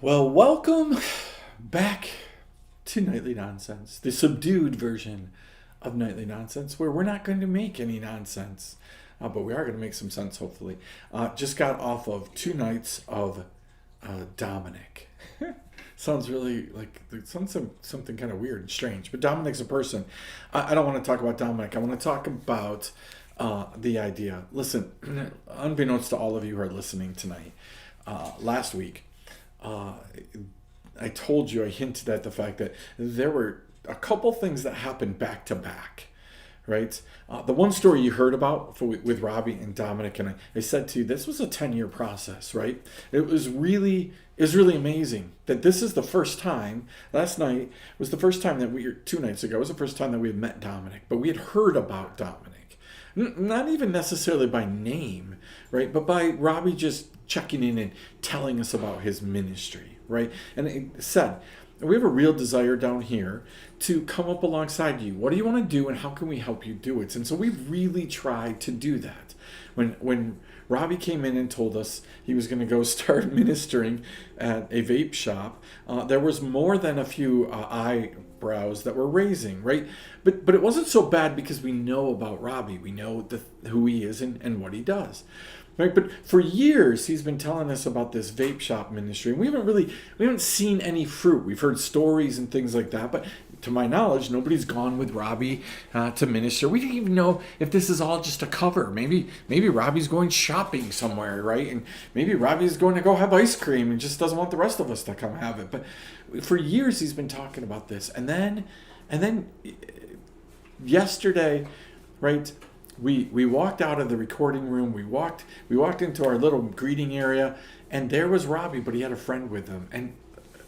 Well, welcome back to Nightly Nonsense, the subdued version of Nightly Nonsense, where we're not going to make any nonsense, but we are going to make some sense, hopefully. Just got off of 2 nights of Dominic. Sounds really like it sounds something kind of weird and strange, but Dominic's a person. I don't want to talk about Dominic. I want to talk about the idea. Listen, unbeknownst to all of you who are listening tonight, last week, I told you, I hinted at the fact that there were a couple things that happened back to back, right? The one story you heard about with Robbie and Dominic, and I said to you, this was a 10-year process, right? It was really amazing that this is the first time. Last night was the first time that 2 nights ago was the first time that we had met Dominic, but we had heard about Dominic. Not even necessarily by name, right? But by Robbie just checking in and telling us about his ministry, right? And it said, we have a real desire down here to come up alongside you. What do you want to do and how can we help you do it? And so we've really tried to do that. When Robbie came in and told us he was going to go start ministering at a vape shop, there was more than a few eyebrows that were raising, right? But it wasn't so bad because we know about Robbie. We know who he is and what he does. Right, but for years he's been telling us about this vape shop ministry, and we haven't seen any fruit. We've heard stories and things like that, but to my knowledge, nobody's gone with Robbie to minister. We didn't even know if this is all just a cover. Maybe Robbie's going shopping somewhere, right? And maybe Robbie's going to go have ice cream and just doesn't want the rest of us to come have it. But for years he's been talking about this, and then yesterday, right? We walked out of the recording room. We walked into our little greeting area, and there was Robbie, but he had a friend with him. And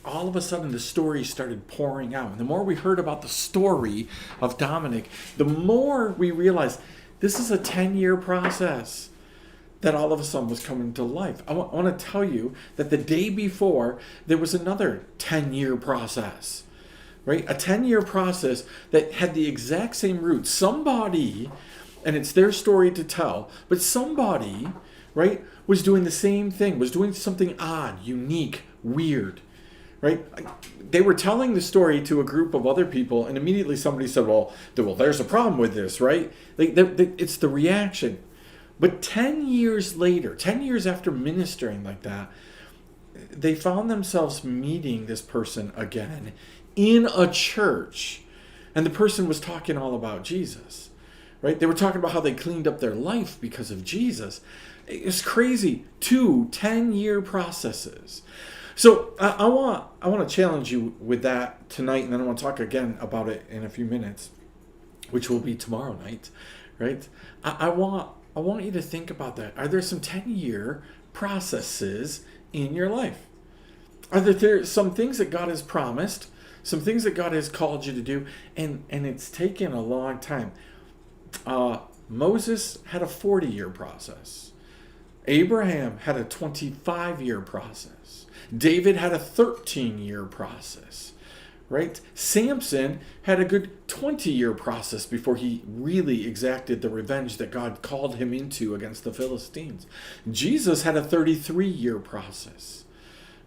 all of a sudden, the story started pouring out. And the more we heard about the story of Dominic, the more we realized this is a 10-year process that all of a sudden was coming to life. I want to tell you that the day before, there was another 10-year process, right? A 10-year process that had the exact same roots. Somebody, and it's their story to tell, but somebody, right, was doing the same thing, was doing something odd, unique, weird, right? They were telling the story to a group of other people, and immediately somebody said, well, there's a problem with this, right? It's the reaction. But 10 years later, 10 years after ministering like that, they found themselves meeting this person again in a church, and the person was talking all about Jesus. Right? They were talking about how they cleaned up their life because of Jesus. It's crazy. 2 10-year processes. So I want to challenge you with that tonight, and then I want to talk again about it in a few minutes, which will be tomorrow night. Right? I want you to think about that. Are there some 10-year processes in your life? Are there some things that God has promised, some things that God has called you to do, and it's taken a long time? Moses had a 40-year process. Abraham had a 25-year process. David had a 13-year process, right? Samson had a good 20-year process before he really exacted the revenge that God called him into against the Philistines. Jesus had a 33-year process.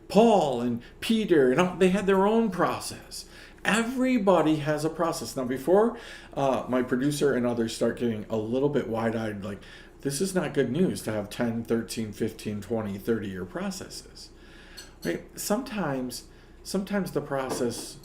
Paul and Peter, they had their own process. Everybody has a process. Now, before my producer and others start getting a little bit wide-eyed, like, this is not good news to have 10, 13, 15, 20, 30-year processes. Right? Sometimes the process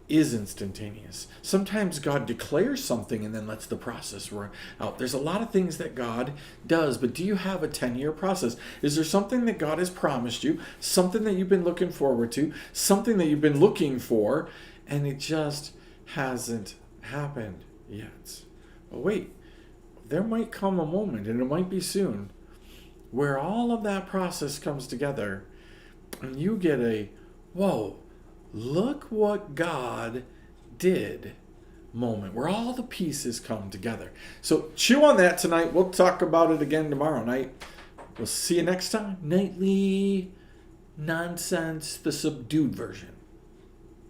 is instantaneous. Sometimes God declares something and then lets the process run out. There's a lot of things that God does, but do you have a 10-year process? Is there something that God has promised you, something that you've been looking forward to, something that you've been looking for, and it just hasn't happened yet? But wait, there might come a moment, and it might be soon, where all of that process comes together, and you get a, whoa, look what God did moment, where all the pieces come together. So chew on that tonight. We'll talk about it again tomorrow night. We'll see you next time. Nightly Nonsense, the subdued version.